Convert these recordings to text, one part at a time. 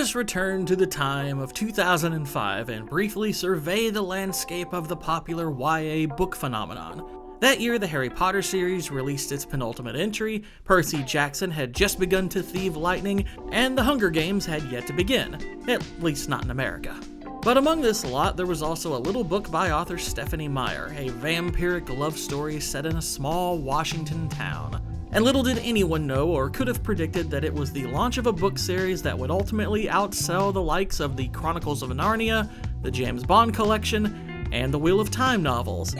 us return to the time of 2005 and briefly survey the landscape of the popular YA book phenomenon. That year, the Harry Potter series released its penultimate entry, Percy Jackson had just begun to thieve lightning, and the Hunger Games had yet to begin, at least not in America. But among this lot, there was also a little book by author Stephanie Meyer, a vampiric love story set in a small Washington town. And little did anyone know or could have predicted that it was the launch of a book series that would ultimately outsell the likes of the Chronicles of Narnia, the James Bond collection, and the Wheel of Time novels.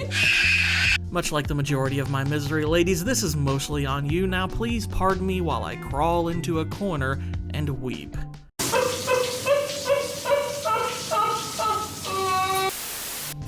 Much like the majority of my misery, ladies, this is mostly on you. Now please pardon me while I crawl into a corner and weep.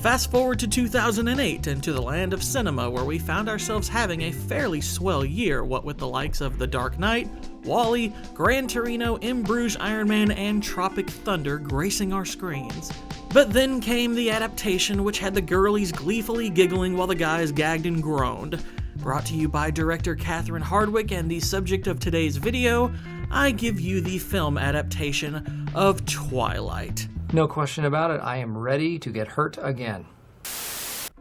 Fast forward to 2008 and to the land of cinema, where we found ourselves having a fairly swell year, what with the likes of The Dark Knight, WALL-E, Gran Torino, In Bruges, Iron Man, and Tropic Thunder gracing our screens. But then came the adaptation, which had the girlies gleefully giggling while the guys gagged and groaned. Brought to you by director Catherine Hardwicke and the subject of today's video, I give you the film adaptation of Twilight. No question about it, I am ready to get hurt again.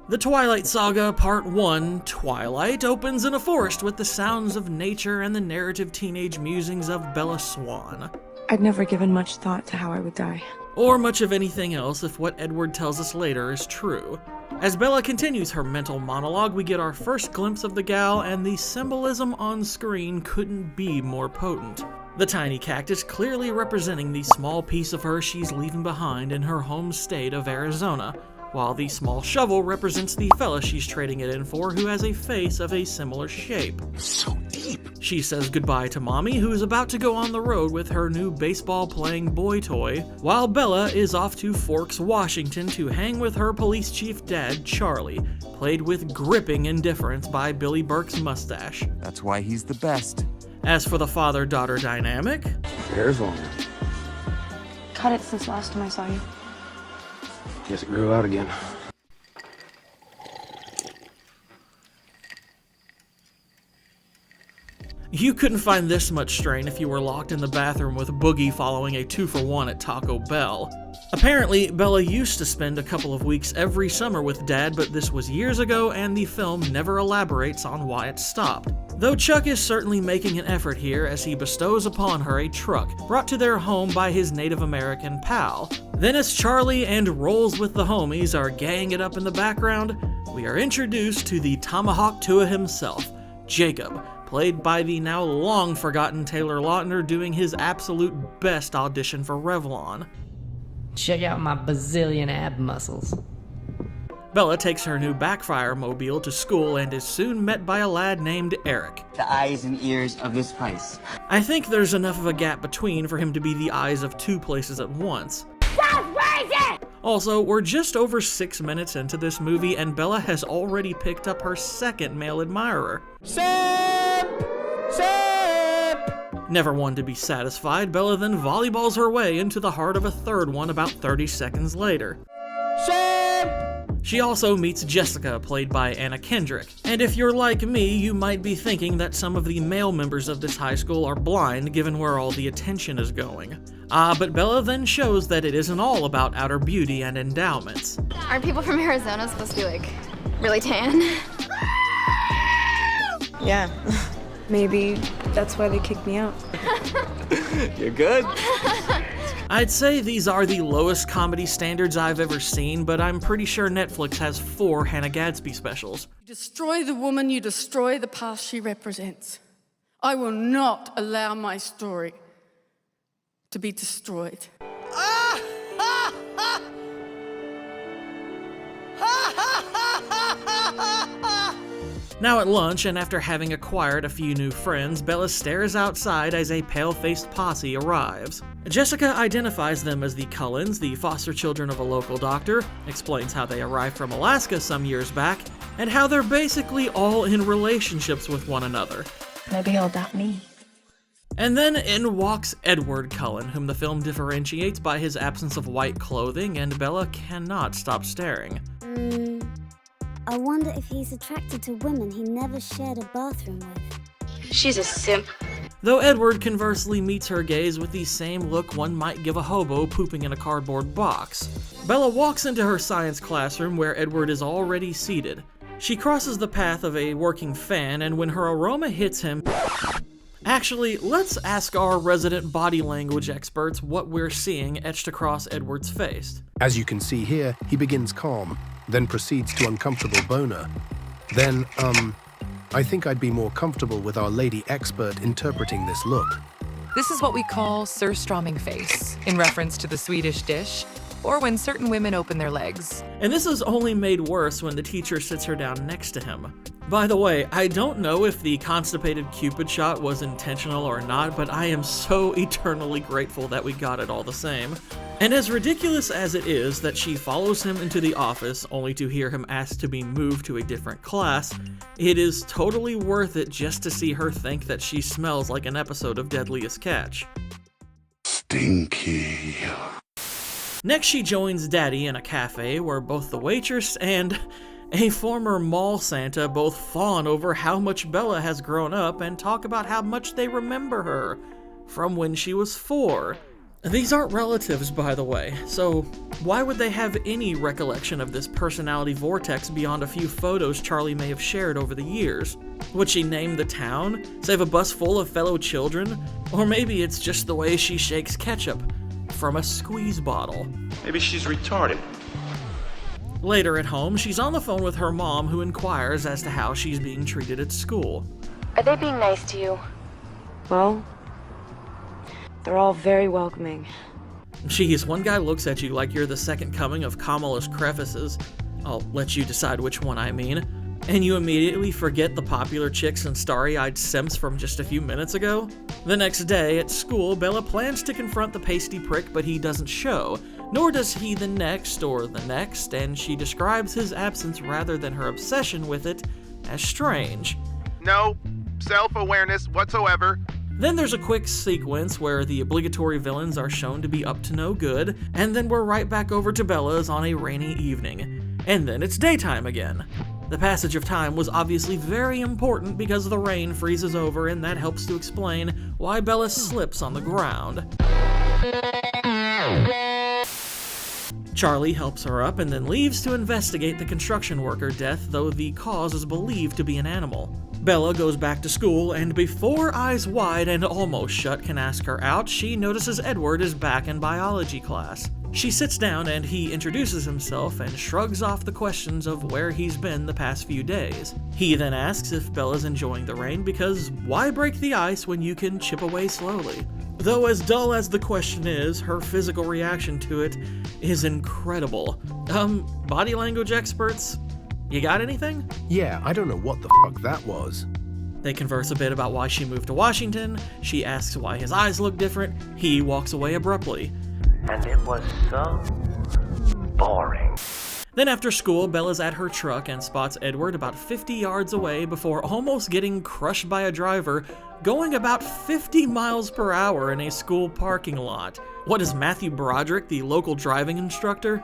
The Twilight Saga Part 1, Twilight, opens in a forest with the sounds of nature and the narrative teenage musings of Bella Swan. I'd never given much thought to how I would die. Or much of anything else if what Edward tells us later is true. As Bella continues her mental monologue, we get our first glimpse of the gal, and the symbolism on screen couldn't be more potent. The tiny cactus clearly representing the small piece of her she's leaving behind in her home state of Arizona, while the small shovel represents the fella she's trading it in for, who has a face of a similar shape. So deep. She says goodbye to Mommy, who is about to go on the road with her new baseball-playing boy toy, while Bella is off to Forks, Washington to hang with her police chief dad, Charlie, played with gripping indifference by Billy Burke's mustache. That's why he's the best. As for the father-daughter dynamic, Hair's long. Cut it since last time I saw you. Guess it grew out again. you couldn't find this much strain if you were locked in the bathroom with Boogie following a 2-for-1 at Taco Bell. Apparently, Bella used to spend a couple of weeks every summer with Dad, but this was years ago and the film never elaborates on why it stopped. Though Chuck is certainly making an effort here as he bestows upon her a truck brought to their home by his Native American pal. Then as Charlie and Rolls with the Homies are gaying it up in the background, we are introduced to the Tomahawk Tua himself, Jacob, played by the now long-forgotten Taylor Lautner doing his absolute best audition for Revlon. Check out my bazillion ab muscles. Bella takes her new Backfire mobile to school and is soon met by a lad named Eric. The eyes and ears of this place. I think there's enough of a gap between for him to be the eyes of two places at once. Also, we're just over 6 minutes into this movie and Bella has already picked up her second male admirer. Never one to be satisfied, Bella then volleyballs her way into the heart of a third one about 30 seconds later. She also meets Jessica, played by Anna Kendrick. And if you're like me, you might be thinking that some of the male members of this high school are blind given where all the attention is going. But Bella then shows that it isn't all about outer beauty and endowments. Aren't people from Arizona supposed to be, like, really tan? Yeah, maybe that's why they kicked me out. You're good? I'd say these are the lowest comedy standards I've ever seen, but I'm pretty sure Netflix has 4 Hannah Gadsby specials. You destroy the woman, you destroy the past she represents. I will not allow my story to be destroyed. Now at lunch, and after having acquired a few new friends, Bella stares outside as a pale-faced posse arrives. Jessica identifies them as the Cullens, the foster children of a local doctor, explains how they arrived from Alaska some years back, and how they're basically all in relationships with one another. Maybe he'll adopt me. And then in walks Edward Cullen, whom the film differentiates by his absence of white clothing, and Bella cannot stop staring. I wonder if he's attracted to women he never shared a bathroom with. She's a simp. though Edward conversely meets her gaze with the same look one might give a hobo pooping in a cardboard box. Bella walks into her science classroom where Edward is already seated. She crosses the path of a working fan, and when her aroma hits him... Actually, let's ask our resident body language experts what we're seeing etched across Edward's face. As you can see here, he begins calm, then proceeds to uncomfortable boner. Then, I think I'd be more comfortable with our lady expert interpreting this look. This is what we call surströmming face, in reference to the Swedish dish, or when certain women open their legs. And this is only made worse when the teacher sits her down next to him. By the way, I don't know if the constipated Cupid shot was intentional or not, but I am so eternally grateful that we got it all the same. And as ridiculous as it is that she follows him into the office only to hear him ask to be moved to a different class, it is totally worth it just to see her think that she smells like an episode of Deadliest Catch. Stinky. Next, she joins Daddy in a cafe where both the waitress and a former mall Santa both fawn over how much Bella has grown up and talk about how much they remember her from when she was 4. These aren't relatives, by the way, so why would they have any recollection of this personality vortex beyond a few photos Charlie may have shared over the years? Would she name the town, save a bus full of fellow children? Or maybe it's just the way she shakes ketchup from a squeeze bottle. Maybe she's retarded. Later at home, she's on the phone with her mom, who inquires as to how she's being treated at school. Are they being nice to you? Well, they're all very welcoming. Jeez, one guy looks at you like you're the second coming of Kamala's crevices. I'll let you decide which one I mean. And you immediately forget the popular chicks and starry-eyed simps from just a few minutes ago? The next day, at school, Bella plans to confront the pasty prick, but he doesn't show, nor does he the next or the next, and she describes his absence rather than her obsession with it as strange. No self-awareness whatsoever. Then there's a quick sequence where the obligatory villains are shown to be up to no good, and then we're right back over to Bella's on a rainy evening. And then it's daytime again. The passage of time was obviously very important because the rain freezes over, and that helps to explain why Bella slips on the ground. Charlie helps her up and then leaves to investigate the construction worker death, though the cause is believed to be an animal. Bella goes back to school, and before eyes wide and almost shut can ask her out, she notices Edward is back in biology class. She sits down and he introduces himself and shrugs off the questions of where he's been the past few days. He then asks if Bella's enjoying the rain because why break the ice when you can chip away slowly? Though as dull as the question is, her physical reaction to it is incredible. Body language experts, you got anything? Yeah, I don't know what the fuck that was. They converse a bit about why she moved to Washington. She asks why his eyes look different. He walks away abruptly. And it was so boring. Then after school, Bella's at her truck and spots Edward about 50 yards away before almost getting crushed by a driver going about 50 miles per hour in a school parking lot. What is Matthew Broderick, the local driving instructor?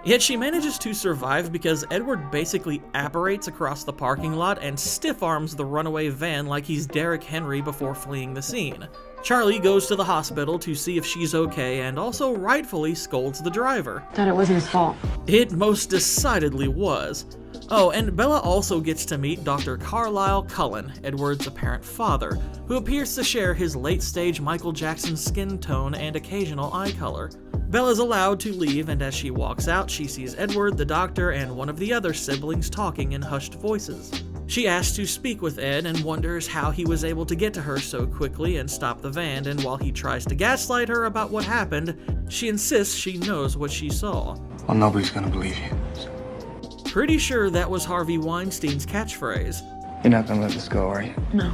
Yet she manages to survive because Edward basically apparates across the parking lot and stiff-arms the runaway van like he's Derrick Henry before fleeing the scene. Charlie goes to the hospital to see if she's okay and also rightfully scolds the driver. Thought it wasn't his fault. It most decidedly was. Oh, and Bella also gets to meet Dr. Carlisle Cullen, Edward's apparent father, who appears to share his late-stage Michael Jackson skin tone and occasional eye color. Bella's allowed to leave, and as she walks out, she sees Edward, the doctor, and one of the other siblings talking in hushed voices. She asks to speak with Ed and wonders how he was able to get to her so quickly and stop the van, and while he tries to gaslight her about what happened, she insists she knows what she saw. Well, nobody's gonna believe you. Pretty sure that was Harvey Weinstein's catchphrase. You're not gonna let this go, are you? No.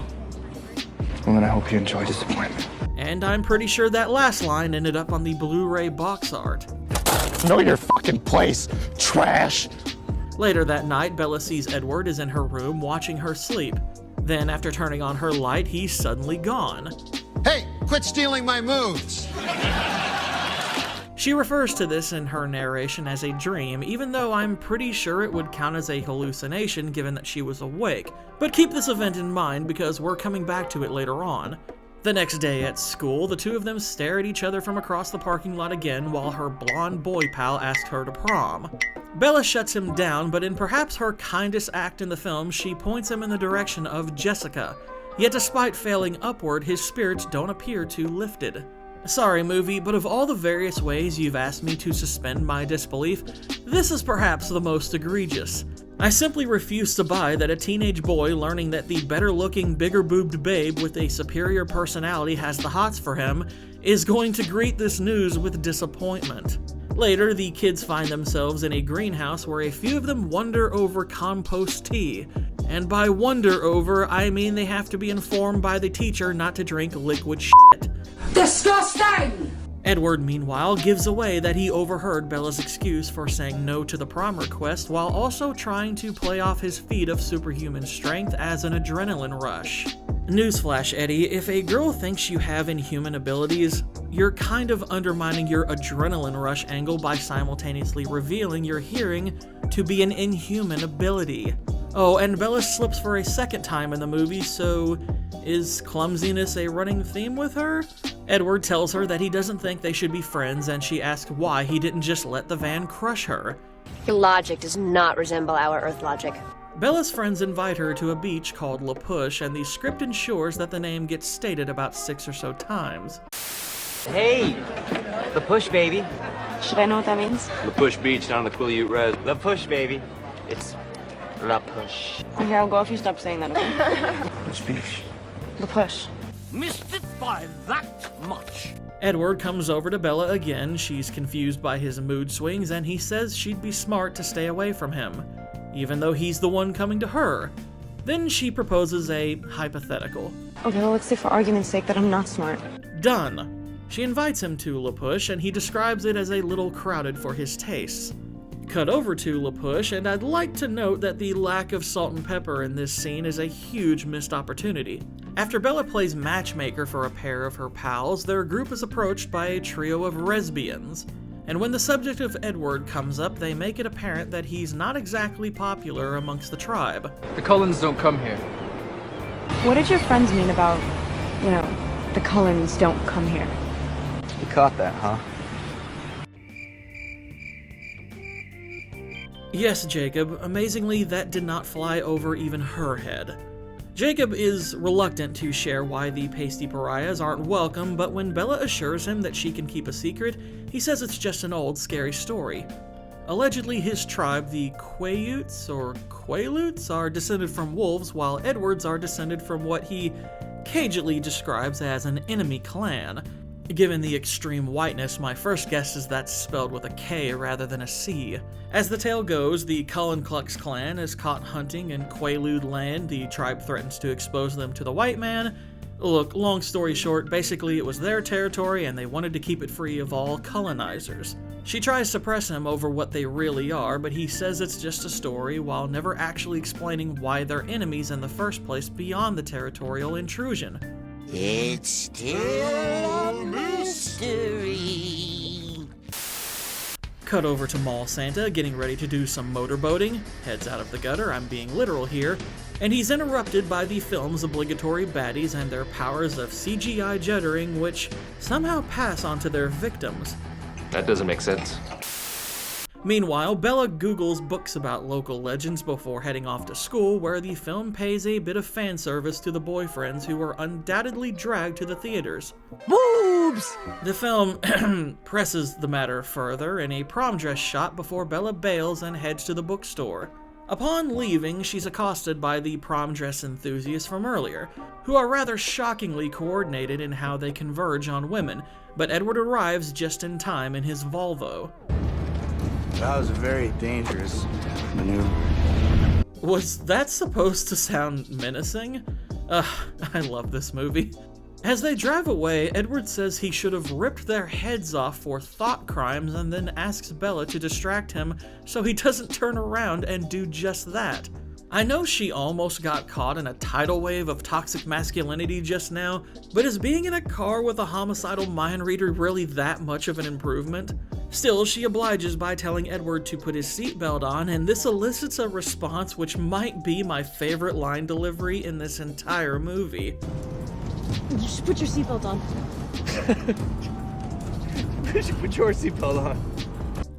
Well, then I hope you enjoy disappointment. And I'm pretty sure that last line ended up on the Blu-ray box art. Know your fucking place, trash! Later that night, Bella sees Edward is in her room watching her sleep. Then, after turning on her light, he's suddenly gone. Hey, quit stealing my moves! She refers to this in her narration as a dream, even though I'm pretty sure it would count as a hallucination given that she was awake. But keep this event in mind because we're coming back to it later on. The next day at school, the two of them stare at each other from across the parking lot again while her blonde boy pal asks her to prom. Bella shuts him down, but in perhaps her kindest act in the film, she points him in the direction of Jessica. Yet despite failing upward, his spirits don't appear too lifted. Sorry movie, but of all the various ways you've asked me to suspend my disbelief, this is perhaps the most egregious. I simply refuse to buy that a teenage boy learning that the better-looking, bigger-boobed babe with a superior personality has the hots for him is going to greet this news with disappointment. Later, the kids find themselves in a greenhouse where a few of them wonder over compost tea. And by wonder over, I mean they have to be informed by the teacher not to drink liquid shit. Disgusting! Edward, meanwhile, gives away that he overheard Bella's excuse for saying no to the prom request while also trying to play off his feat of superhuman strength as an adrenaline rush. Newsflash, Eddie, if a girl thinks you have inhuman abilities, you're kind of undermining your adrenaline rush angle by simultaneously revealing your hearing to be an inhuman ability. Oh, and Bella slips for a second time in the movie, so is clumsiness a running theme with her? Edward tells her that he doesn't think they should be friends, and she asks why he didn't just let the van crush her. Your logic does not resemble our Earth logic. Bella's friends invite her to a beach called La Push, and the script ensures that the name gets stated about 6 or so times. Hey, the push, baby. Should I know what that means? La Push Beach down the Quileute Res. The push, baby. It's La Push. Okay, I'll go if you stop saying that, okay? Which beach? The push. Missed it by that much. Edward comes over to Bella again. She's confused by his mood swings, and he says she'd be smart to stay away from him, even though he's the one coming to her. Then she proposes a hypothetical. Okay, well, let's say for argument's sake that I'm not smart. Done. She invites him to La Push, and he describes it as a little crowded for his tastes. Cut over to La Push, and I'd like to note that the lack of salt and pepper in this scene is a huge missed opportunity. After Bella plays matchmaker for a pair of her pals, their group is approached by a trio of lesbians. And when the subject of Edward comes up, they make it apparent that he's not exactly popular amongst the tribe. The Cullens don't come here. What did your friends mean about, the Cullens don't come here? You caught that, huh? Yes, Jacob, amazingly that did not fly over even her head. Jacob is reluctant to share why the pasty pariahs aren't welcome, but when Bella assures him that she can keep a secret, he says it's just an old, scary story. Allegedly, his tribe, the Quileutes or Quileutes, are descended from wolves, while Edward's are descended from what he cagily describes as an enemy clan. Given the extreme whiteness, my first guess is that's spelled with a K rather than a C. As the tale goes, the Cullen Klux clan is caught hunting in Quileute land. The tribe threatens to expose them to the white man. Look, long story short, basically it was their territory and they wanted to keep it free of all colonizers. She tries to press him over what they really are, but he says it's just a story while never actually explaining why they're enemies in the first place beyond the territorial intrusion. It's still a mystery. Cut over to Mall Santa, getting ready to do some motorboating. Heads out of the gutter, I'm being literal here. And he's interrupted by the film's obligatory baddies and their powers of CGI juddering, which somehow pass onto their victims. That doesn't make sense. Meanwhile, Bella Googles books about local legends before heading off to school, where the film pays a bit of fan service to the boyfriends who were undoubtedly dragged to the theaters. Boobs! The film presses the matter further in a prom dress shot before Bella bails and heads to the bookstore. Upon leaving, she's accosted by the prom dress enthusiasts from earlier, who are rather shockingly coordinated in how they converge on women, but Edward arrives just in time in his Volvo. That was a very dangerous maneuver. Was that supposed to sound menacing? I love this movie. As they drive away, Edward says he should have ripped their heads off for thought crimes and then asks Bella to distract him so he doesn't turn around and do just that. I know she almost got caught in a tidal wave of toxic masculinity just now, but is being in a car with a homicidal mind reader really that much of an improvement? Still, she obliges by telling Edward to put his seatbelt on, and this elicits a response which might be my favorite line delivery in this entire movie. You should put your seatbelt on. You should put your seatbelt on.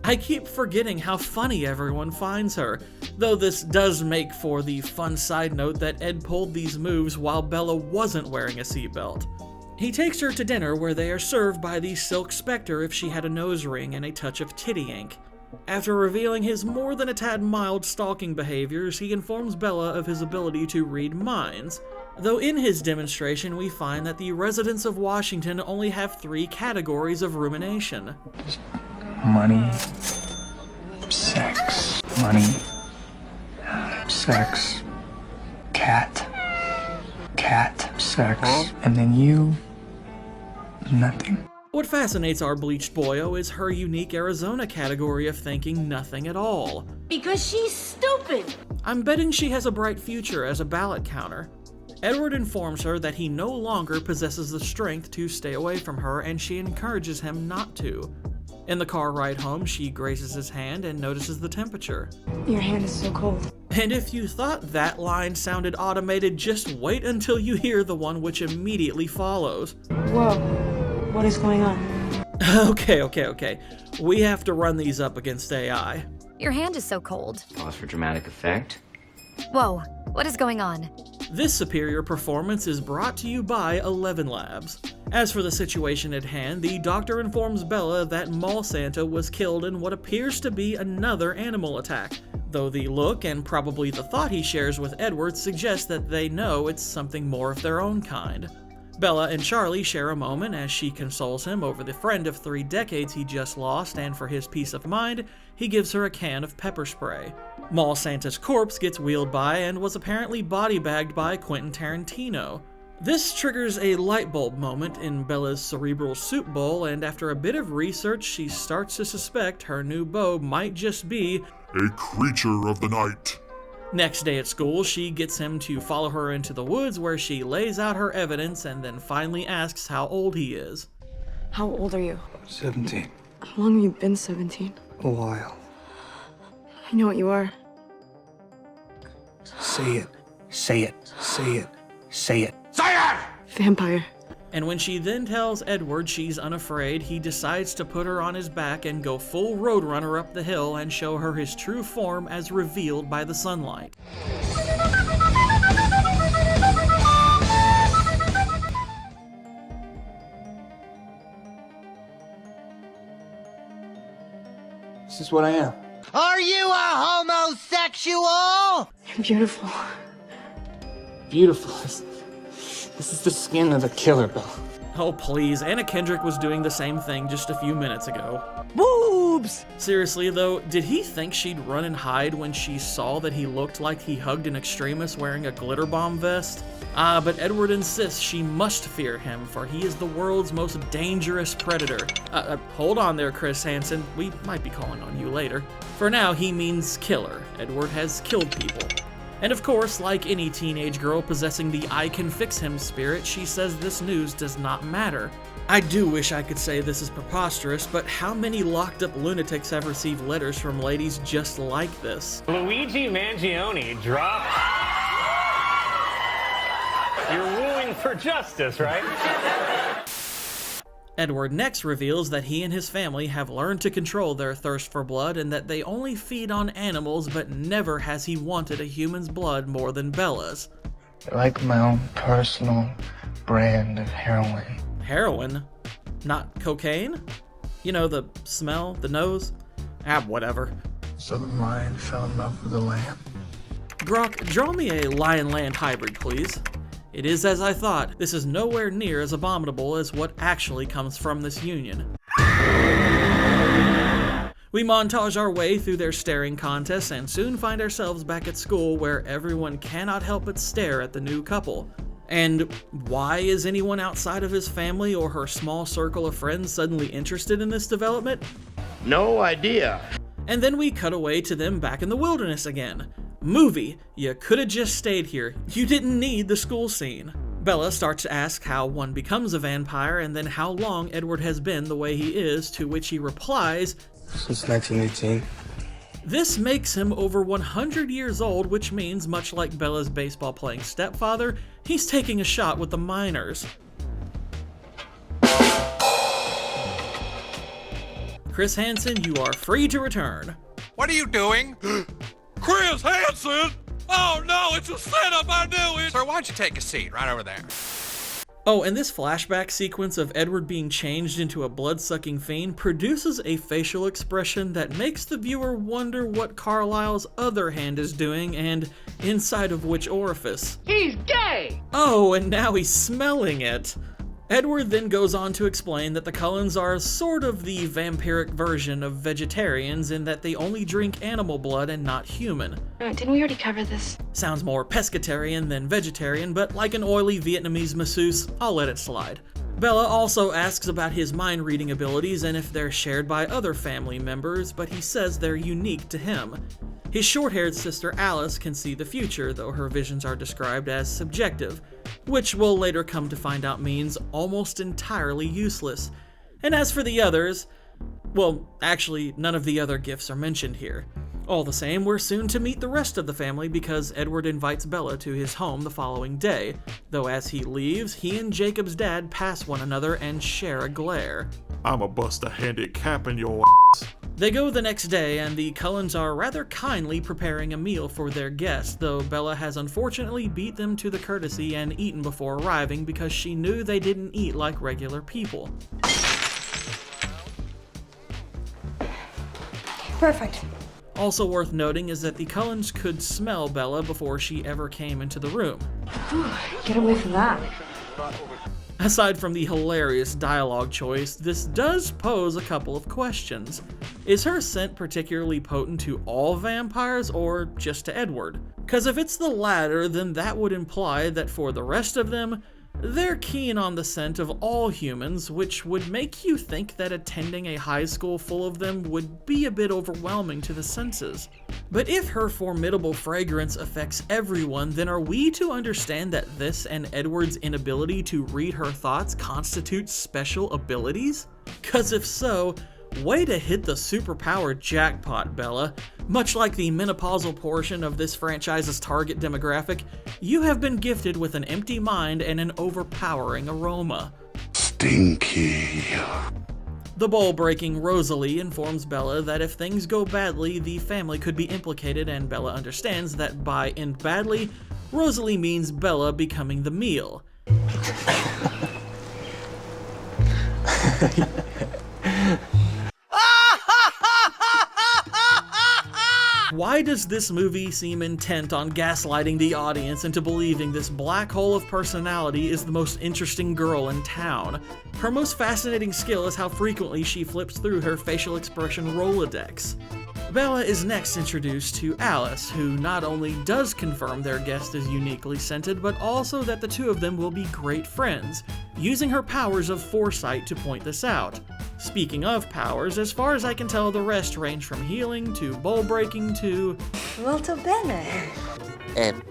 I keep forgetting how funny everyone finds her, though this does make for the fun side note that Ed pulled these moves while Bella wasn't wearing a seatbelt. He takes her to dinner where they are served by the Silk Spectre if she had a nose ring and a touch of titty ink. After revealing his more than a tad mild stalking behaviors, he informs Bella of his ability to read minds, though in his demonstration we find that the residents of Washington only have 3 categories of rumination. Money, sex, money, sex, cat, sex, and then you, nothing. What fascinates our bleached boyo is her unique Arizona category of thinking nothing at all. Because she's stupid! I'm betting she has a bright future as a ballot counter. Edward informs her that he no longer possesses the strength to stay away from her, and she encourages him not to. In the car ride home, she grazes his hand and notices the temperature. Your hand is so cold. And if you thought that line sounded automated, just wait until you hear the one which immediately follows. Whoa, what is going on? Okay. We have to run these up against AI. Your hand is so cold. Pause for dramatic effect. Whoa, what is going on? This superior performance is brought to you by 11 Labs. As for the situation at hand, the doctor informs Bella that Mall Santa was killed in what appears to be another animal attack, though the look and probably the thought he shares with Edward suggest that they know it's something more of their own kind. Bella and Charlie share a moment as she consoles him over the friend of 3 decades he just lost, and for his peace of mind, he gives her a can of pepper spray. Mall Santa's corpse gets wheeled by and was apparently body-bagged by Quentin Tarantino. This triggers a light bulb moment in Bella's cerebral soup bowl, and after a bit of research, she starts to suspect her new beau might just be a creature of the night. Next day at school, she gets him to follow her into the woods where she lays out her evidence and then finally asks how old he is. How old are you? 17. How long have you been 17? A while. I know what you are. Say it. Say it. Say it. Say it. Say it! Vampire. And when she then tells Edward she's unafraid, he decides to put her on his back and go full Roadrunner up the hill and show her his true form as revealed by the sunlight. This is what I am. Are you a homosexual? You're beautiful. Beautiful. This is the skin of a killer, Bill. Oh please, Anna Kendrick was doing the same thing just a few minutes ago. Boobs! Seriously though, did he think she'd run and hide when she saw that he looked like he hugged an extremist wearing a glitter bomb vest? But Edward insists she must fear him, for he is the world's most dangerous predator. Hold on there, Chris Hansen, we might be calling on you later. For now, he means killer. Edward has killed people. And of course, like any teenage girl possessing the I can fix him spirit, she says this news does not matter. I do wish I could say this is preposterous, but how many locked up lunatics have received letters from ladies just like this? Luigi Mangione dropped. You're wooing for justice, right? Edward next reveals that he and his family have learned to control their thirst for blood and that they only feed on animals, but never has he wanted a human's blood more than Bella's. I like my own personal brand of heroin. Heroin? Not cocaine? You know, the smell, the nose? Whatever. So the lion fell in love with the lamb. Grok, draw me a lion-land hybrid, please. It is as I thought. This is nowhere near as abominable as what actually comes from this union. We montage our way through their staring contests and soon find ourselves back at school where everyone cannot help but stare at the new couple. And why is anyone outside of his family or her small circle of friends suddenly interested in this development? No idea. And then we cut away to them back in the wilderness again. Movie, you could have just stayed here. You didn't need the school scene. Bella starts to ask how one becomes a vampire and then how long Edward has been the way he is, to which he replies, Since 1918. This makes him over 100 years old, which means, much like Bella's baseball-playing stepfather, he's taking a shot with the minors. Chris Hansen, you are free to return. What are you doing? Chris Hansen! Oh no, it's a setup, I knew it! Sir, why don't you take a seat right over there? Oh, and this flashback sequence of Edward being changed into a blood-sucking fiend produces a facial expression that makes the viewer wonder what Carlisle's other hand is doing and inside of which orifice. He's gay! Oh, and now he's smelling it. Edward then goes on to explain that the Cullens are sort of the vampiric version of vegetarians in that they only drink animal blood and not human. Didn't we already cover this? Sounds more pescatarian than vegetarian, but like an oily Vietnamese masseuse, I'll let it slide. Bella also asks about his mind-reading abilities and if they're shared by other family members, but he says they're unique to him. His short-haired sister Alice can see the future, though her visions are described as subjective, which we'll later come to find out means almost entirely useless. And as for the others, well, actually, none of the other gifts are mentioned here. All the same, we're soon to meet the rest of the family because Edward invites Bella to his home the following day, though as he leaves, he and Jacob's dad pass one another and share a glare. I'ma bust a handicap in your ass. They go the next day, and the Cullens are rather kindly preparing a meal for their guests, though Bella has unfortunately beat them to the courtesy and eaten before arriving because she knew they didn't eat like regular people. Perfect. Also worth noting is that the Cullens could smell Bella before she ever came into the room. Get away from that. Aside from the hilarious dialogue choice, this does pose a couple of questions. Is her scent particularly potent to all vampires or just to Edward? Cause if it's the latter, then that would imply that for the rest of them, they're keen on the scent of all humans, which would make you think that attending a high school full of them would be a bit overwhelming to the senses. But if her formidable fragrance affects everyone, then are we to understand that this and Edward's inability to read her thoughts constitutes special abilities? Cause if so, way to hit the superpower jackpot, Bella. Much like the menopausal portion of this franchise's target demographic, you have been gifted with an empty mind and an overpowering aroma. Stinky. The bowl-breaking Rosalie informs Bella that if things go badly, the family could be implicated, and Bella understands that by end badly, Rosalie means Bella becoming the meal. Why does this movie seem intent on gaslighting the audience into believing this black hole of personality is the most interesting girl in town? Her most fascinating skill is how frequently she flips through her facial expression Rolodex. Bella is next introduced to Alice, who not only does confirm their guest is uniquely scented, but also that the two of them will be great friends, using her powers of foresight to point this out. Speaking of powers, as far as I can tell, the rest range from healing to bowl breaking to... Molto bene.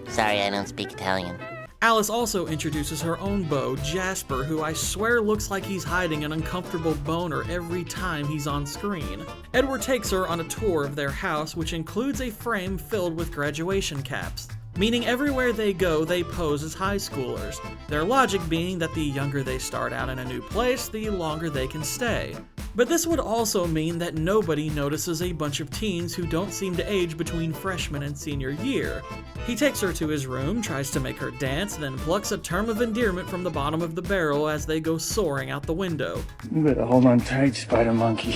Sorry, I don't speak Italian. Alice also introduces her own beau, Jasper, who I swear looks like he's hiding an uncomfortable boner every time he's on screen. Edward takes her on a tour of their house, which includes a frame filled with graduation caps, meaning everywhere they go, they pose as high schoolers. Their logic being that the younger they start out in a new place, the longer they can stay. But this would also mean that nobody notices a bunch of teens who don't seem to age between freshman and senior year. He takes her to his room, tries to make her dance, then plucks a term of endearment from the bottom of the barrel as they go soaring out the window. You better hold on tight, spider monkey.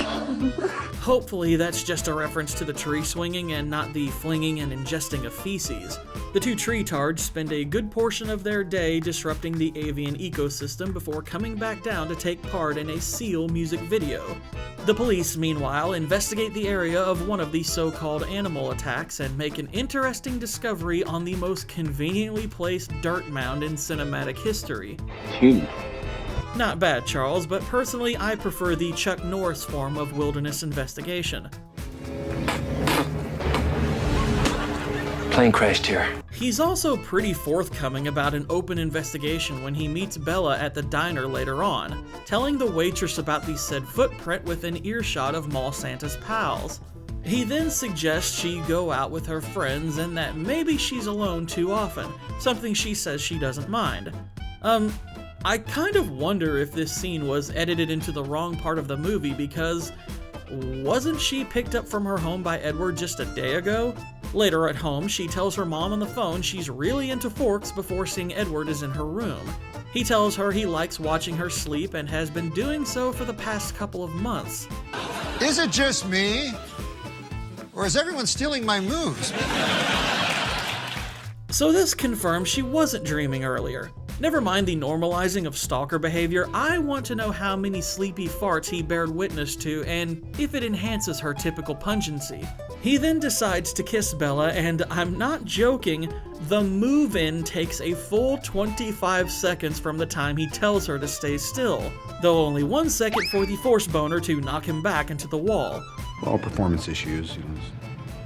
Hopefully that's just a reference to the tree swinging and not the flinging and ingesting of feces. The two tree-tards spend a good portion of their day disrupting the avian ecosystem before coming back down to take part in a seal music video. The police, meanwhile, investigate the area of one of the so-called animal attacks and make an interesting discovery on the most conveniently placed dirt mound in cinematic history. Not bad, Charles, but personally I prefer the Chuck Norris form of wilderness investigation. Plane crashed here. He's also pretty forthcoming about an open investigation when he meets Bella at the diner later on, telling the waitress about the said footprint within earshot of Mall Santa's pals. He then suggests she go out with her friends and that maybe she's alone too often, something she says she doesn't mind. I kind of wonder if this scene was edited into the wrong part of the movie because wasn't she picked up from her home by Edward just a day ago? Later at home, she tells her mom on the phone she's really into forks before seeing Edward is in her room. He tells her he likes watching her sleep and has been doing so for the past couple of months. Is it just me? Or is everyone stealing my moves? So this confirms she wasn't dreaming earlier. Never mind the normalizing of stalker behavior, I want to know how many sleepy farts he bared witness to and if it enhances her typical pungency. He then decides to kiss Bella, and I'm not joking, the move-in takes a full 25 seconds from the time he tells her to stay still, though only 1 second for the force boner to knock him back into the wall. Well, performance issues, is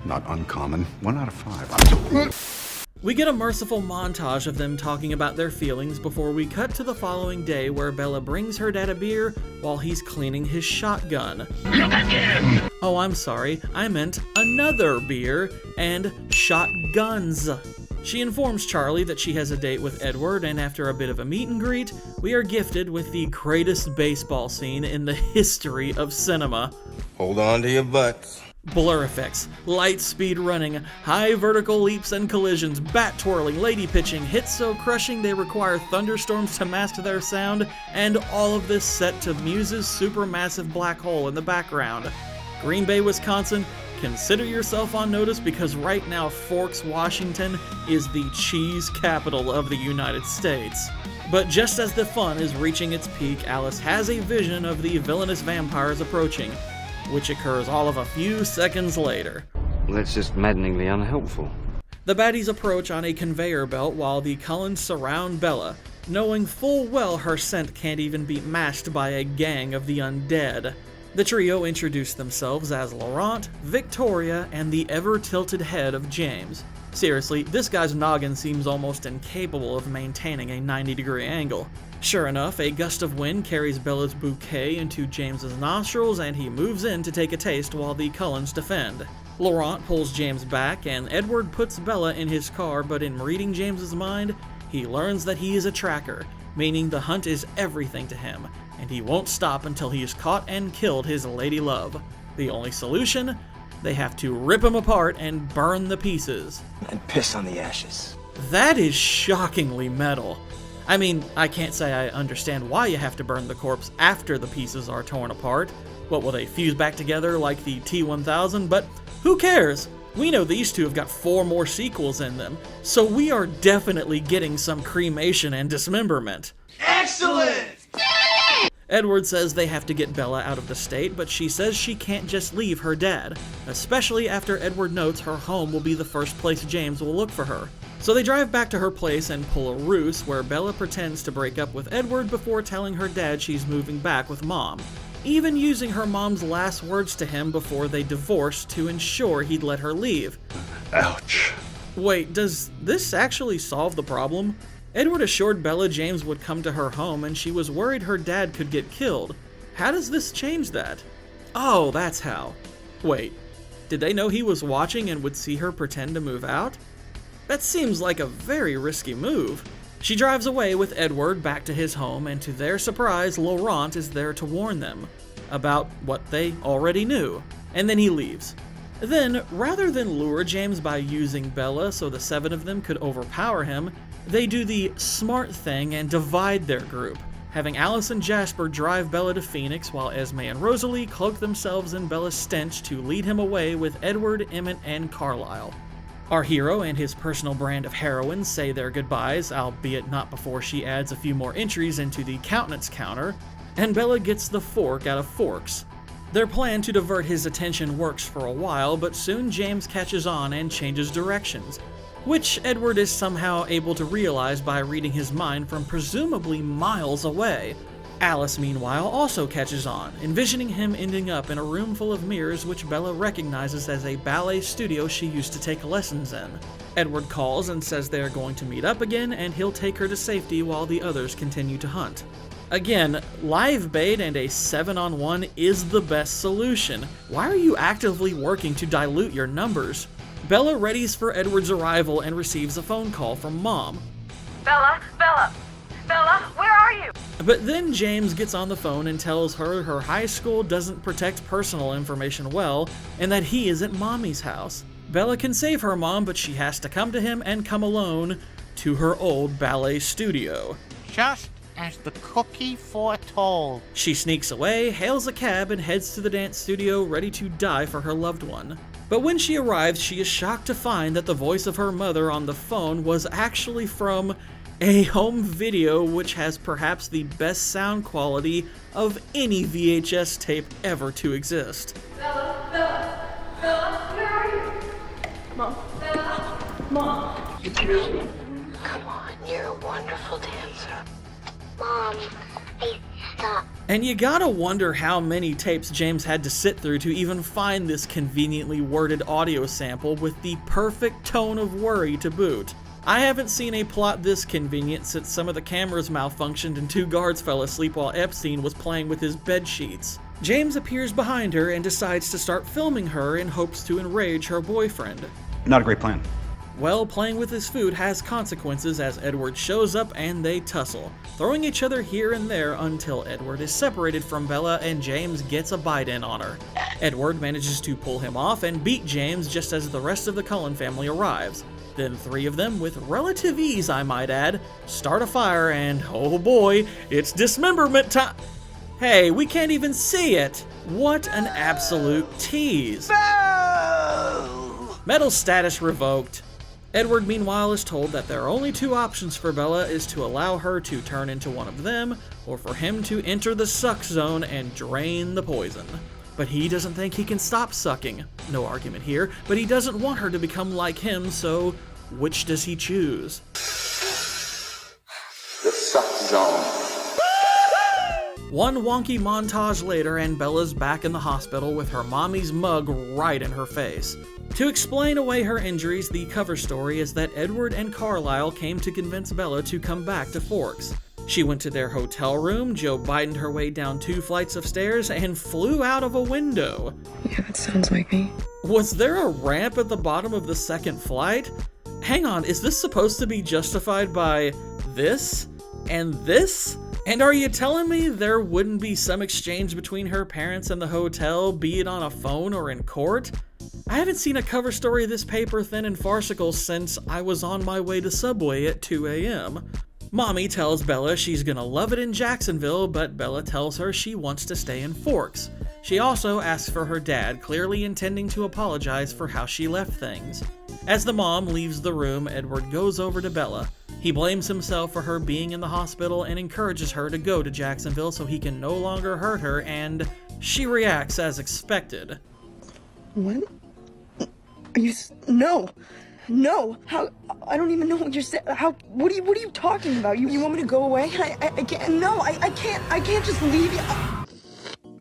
not uncommon. 1 out of 5. We get a merciful montage of them talking about their feelings before we cut to the following day where Bella brings her dad a beer while he's cleaning his shotgun. Again! Oh, I'm sorry, I meant another beer and shotguns. She informs Charlie that she has a date with Edward, and after a bit of a meet and greet, we are gifted with the greatest baseball scene in the history of cinema. Hold on to your butts. Blur effects, light speed running, high vertical leaps and collisions, bat twirling, lady pitching, hits so crushing they require thunderstorms to mask their sound, and all of this set to Muse's supermassive black hole in the background. Green Bay, Wisconsin, consider yourself on notice because right now Forks, Washington is the cheese capital of the United States. But just as the fun is reaching its peak, Alice has a vision of the villainous vampires approaching, which occurs all of a few seconds later. That's just maddeningly unhelpful. The baddies approach on a conveyor belt while the Cullens surround Bella, knowing full well her scent can't even be masked by a gang of the undead. The trio introduce themselves as Laurent, Victoria, and the ever-tilted head of James. Seriously, this guy's noggin seems almost incapable of maintaining a 90-degree angle. Sure enough, a gust of wind carries Bella's bouquet into James's nostrils and he moves in to take a taste while the Cullens defend. Laurent pulls James back and Edward puts Bella in his car, but in reading James's mind, he learns that he is a tracker, meaning the hunt is everything to him, and he won't stop until he has caught and killed his lady love. The only solution? They have to rip him apart and burn the pieces. And piss on the ashes. That is shockingly metal. I mean, I can't say I understand why you have to burn the corpse after the pieces are torn apart. What, will they fuse back together like the T-1000? But who cares? We know these two have got 4 more sequels in them, so we are definitely getting some cremation and dismemberment. Excellent! Edward says they have to get Bella out of the state, but she says she can't just leave her dad, especially after Edward notes her home will be the first place James will look for her. So they drive back to her place and pull a ruse where Bella pretends to break up with Edward before telling her dad she's moving back with Mom, even using her mom's last words to him before they divorced to ensure he'd let her leave. Ouch. Wait, does this actually solve the problem? Edward assured Bella James would come to her home and she was worried her dad could get killed. How does this change that? Oh, that's how. Wait, did they know he was watching and would see her pretend to move out? That seems like a very risky move. She drives away with Edward back to his home, and to their surprise, Laurent is there to warn them about what they already knew, and then he leaves. Then, rather than lure James by using Bella so the 7 of them could overpower him, they do the smart thing and divide their group, having Alice and Jasper drive Bella to Phoenix while Esme and Rosalie cloak themselves in Bella's stench to lead him away with Edward, Emmett, and Carlisle. Our hero and his personal brand of heroine say their goodbyes, albeit not before she adds a few more entries into the countenance counter, and Bella gets the fork out of Forks. Their plan to divert his attention works for a while, but soon James catches on and changes directions, which Edward is somehow able to realize by reading his mind from presumably miles away. Alice, meanwhile, also catches on, envisioning him ending up in a room full of mirrors which Bella recognizes as a ballet studio she used to take lessons in. Edward calls and says they are going to meet up again and he'll take her to safety while the others continue to hunt. Again, live bait and a 7-on-1 is the best solution. Why are you actively working to dilute your numbers? Bella readies for Edward's arrival and receives a phone call from Mom. Bella, where are you? But then James gets on the phone and tells her her high school doesn't protect personal information well, and that he is at Mommy's house. Bella can save her mom, but she has to come to him and come alone to her old ballet studio. Just as the cookie foretold. She sneaks away, hails a cab, and heads to the dance studio ready to die for her loved one. But when she arrives, she is shocked to find that the voice of her mother on the phone was actually from a home video which has perhaps the best sound quality of any VHS tape ever to exist. Bella, where are you? Mom. Bella. Mom. Come on, you're a wonderful dancer. Mom, stop. And you gotta wonder how many tapes James had to sit through to even find this conveniently worded audio sample with the perfect tone of worry to boot. I haven't seen a plot this convenient since some of the cameras malfunctioned and 2 guards fell asleep while Epstein was playing with his bed sheets. James appears behind her and decides to start filming her in hopes to enrage her boyfriend. Not a great plan. Well, playing with his food has consequences as Edward shows up and they tussle, throwing each other here and there until Edward is separated from Bella and James gets a bite in on her. Edward manages to pull him off and beat James just as the rest of the Cullen family arrives. Then 3 of them, with relative ease I might add, start a fire and oh boy, it's dismemberment time! Hey, we can't even see it! What an absolute tease! Medal status revoked. Edward, meanwhile, is told that there are only 2 options for Bella is to allow her to turn into one of them, or for him to enter the suck zone and drain the poison. But he doesn't think he can stop sucking. No argument here, but he doesn't want her to become like him, so which does he choose? The suck zone. One wonky montage later and Bella's back in the hospital with her mommy's mug right in her face. To explain away her injuries, the cover story is that Edward and Carlisle came to convince Bella to come back to Forks. She went to their hotel room, Joe Biden'd her way down 2 flights of stairs, and flew out of a window. Yeah, that sounds like me. Was there a ramp at the bottom of the 2nd flight? Hang on, is this supposed to be justified by this and this? And are you telling me there wouldn't be some exchange between her parents and the hotel, be it on a phone or in court? I haven't seen a cover story this paper thin and farcical since I was on my way to Subway at 2 a.m. Mommy tells Bella she's gonna love it in Jacksonville, but Bella tells her she wants to stay in Forks. She also asks for her dad, clearly intending to apologize for how she left things. As the mom leaves the room, Edward goes over to Bella. He blames himself for her being in the hospital and encourages her to go to Jacksonville so he can no longer hurt her, and she reacts as expected. What? Are you... No! How... I don't even know what you're saying. How... What are you talking about? You want me to go away? I can't... No, I can't just leave you.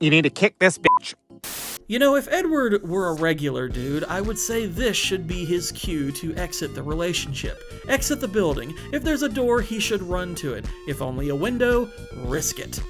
You need to kick this bitch. You know, if Edward were a regular dude, I would say this should be his cue to exit the relationship. Exit the building. If there's a door, he should run to it. If only a window, risk it.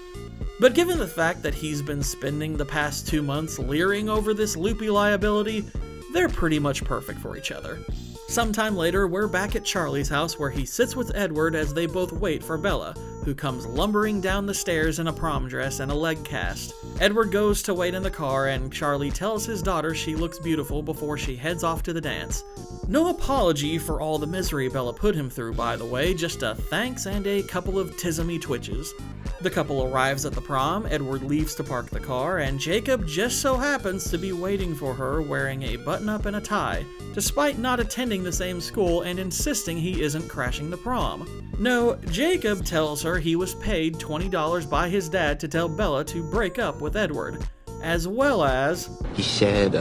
But given the fact that he's been spending the past 2 months leering over this loopy liability, they're pretty much perfect for each other. Sometime later, we're back at Charlie's house where he sits with Edward as they both wait for Bella, who comes lumbering down the stairs in a prom dress and a leg cast. Edward goes to wait in the car and Charlie tells his daughter she looks beautiful before she heads off to the dance. No apology for all the misery Bella put him through, by the way, just a thanks and a couple of tismy twitches. The couple arrives at the prom, Edward leaves to park the car, and Jacob just so happens to be waiting for her wearing a button-up and a tie, despite not attending the same school and insisting he isn't crashing the prom. No, Jacob tells her he was paid $20 by his dad to tell Bella to break up with Edward, as well as... He said,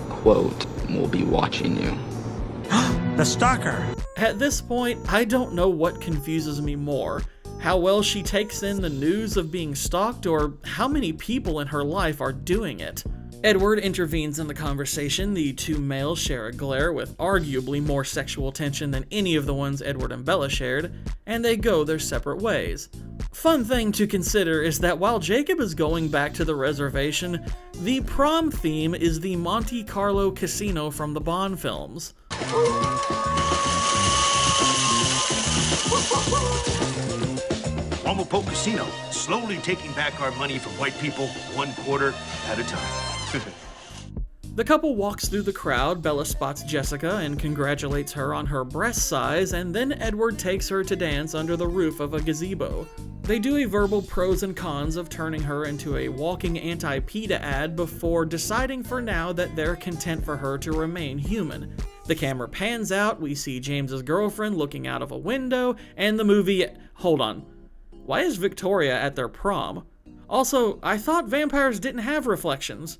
quote, "We'll be watching you." The stalker! At this point, I don't know what confuses me more. How well she takes in the news of being stalked, or how many people in her life are doing it. Edward intervenes in the conversation. The two males share a glare with arguably more sexual tension than any of the ones Edward and Bella shared, and they go their separate ways. Fun thing to consider is that while Jacob is going back to the reservation, the prom theme is the Monte Carlo casino from the Bond films. Omopo Casino, slowly taking back our money from white people, 1 quarter at a time. The couple walks through the crowd. Bella spots Jessica and congratulates her on her breast size, and then Edward takes her to dance under the roof of a gazebo. They do a verbal pros and cons of turning her into a walking anti-PETA ad before deciding for now that they're content for her to remain human. The camera pans out, we see James's girlfriend looking out of a window, and the movie... Hold on. Why is Victoria at their prom? Also, I thought vampires didn't have reflections.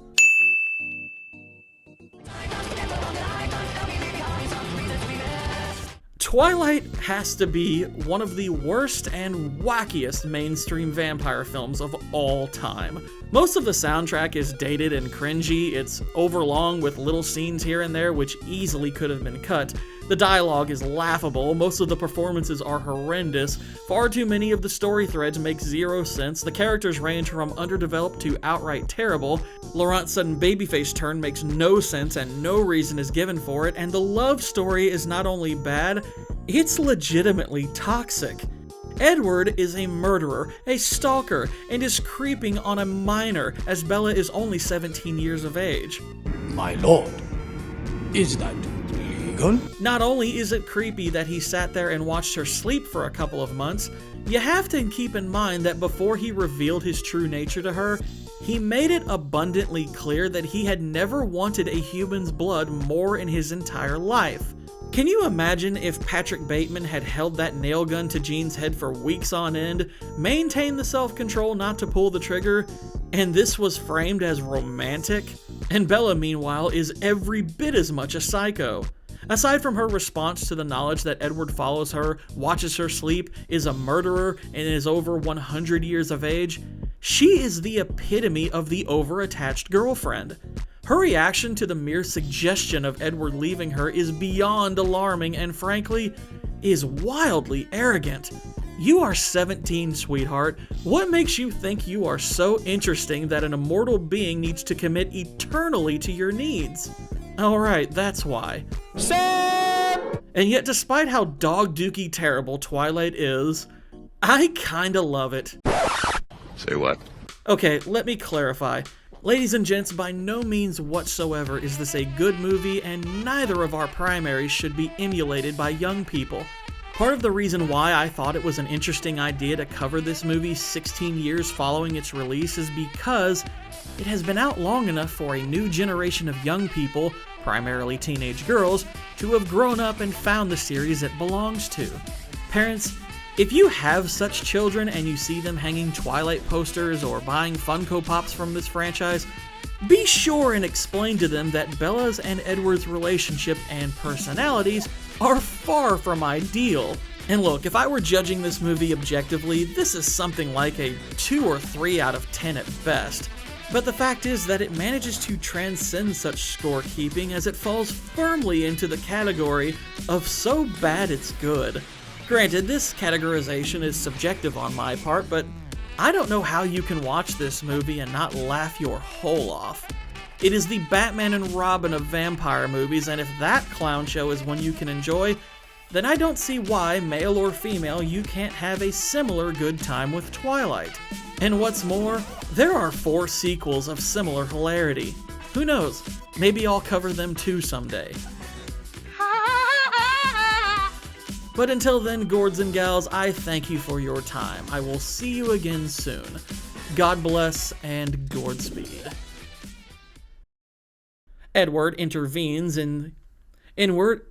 Twilight has to be one of the worst and wackiest mainstream vampire films of all time. Most of the soundtrack is dated and cringy, it's overlong with little scenes here and there which easily could have been cut. The dialogue is laughable, most of the performances are horrendous, far too many of the story threads make zero sense, the characters range from underdeveloped to outright terrible, Laurent's sudden babyface turn makes no sense and no reason is given for it, and the love story is not only bad, it's legitimately toxic. Edward is a murderer, a stalker, and is creeping on a minor, as Bella is only 17 years of age. My lord, is that legal? Not only is it creepy that he sat there and watched her sleep for a couple of months, you have to keep in mind that before he revealed his true nature to her, he made it abundantly clear that he had never wanted a human's blood more in his entire life. Can you imagine if Patrick Bateman had held that nail gun to Jean's head for weeks on end, maintained the self-control not to pull the trigger, and this was framed as romantic? And Bella, meanwhile, is every bit as much a psycho. Aside from her response to the knowledge that Edward follows her, watches her sleep, is a murderer, and is over 100 years of age, she is the epitome of the over-attached girlfriend. Her reaction to the mere suggestion of Edward leaving her is beyond alarming and frankly, is wildly arrogant. You are 17, sweetheart. What makes you think you are so interesting that an immortal being needs to commit eternally to your needs? Alright, that's why. Sam! And yet despite how dog-dookie terrible Twilight is, I kinda love it. Say what? Okay, let me clarify. Ladies and gents, by no means whatsoever is this a good movie, and neither of our primaries should be emulated by young people. Part of the reason why I thought it was an interesting idea to cover this movie 16 years following its release is because it has been out long enough for a new generation of young people, primarily teenage girls, to have grown up and found the series it belongs to. Parents, if you have such children and you see them hanging Twilight posters or buying Funko Pops from this franchise, be sure and explain to them that Bella's and Edward's relationship and personalities are far from ideal. And look, if I were judging this movie objectively, this is something like a 2 or 3 out of 10 at best. But the fact is that it manages to transcend such scorekeeping as it falls firmly into the category of so bad it's good. Granted, this categorization is subjective on my part, but I don't know how you can watch this movie and not laugh your hole off. It is the Batman and Robin of vampire movies, and if that clown show is one you can enjoy, then I don't see why, male or female, you can't have a similar good time with Twilight. And what's more, there are 4 sequels of similar hilarity. Who knows, maybe I'll cover them too someday. But until then, Gords and Gals, I thank you for your time. I will see you again soon. God bless and Godspeed. Edward intervenes in... Inward...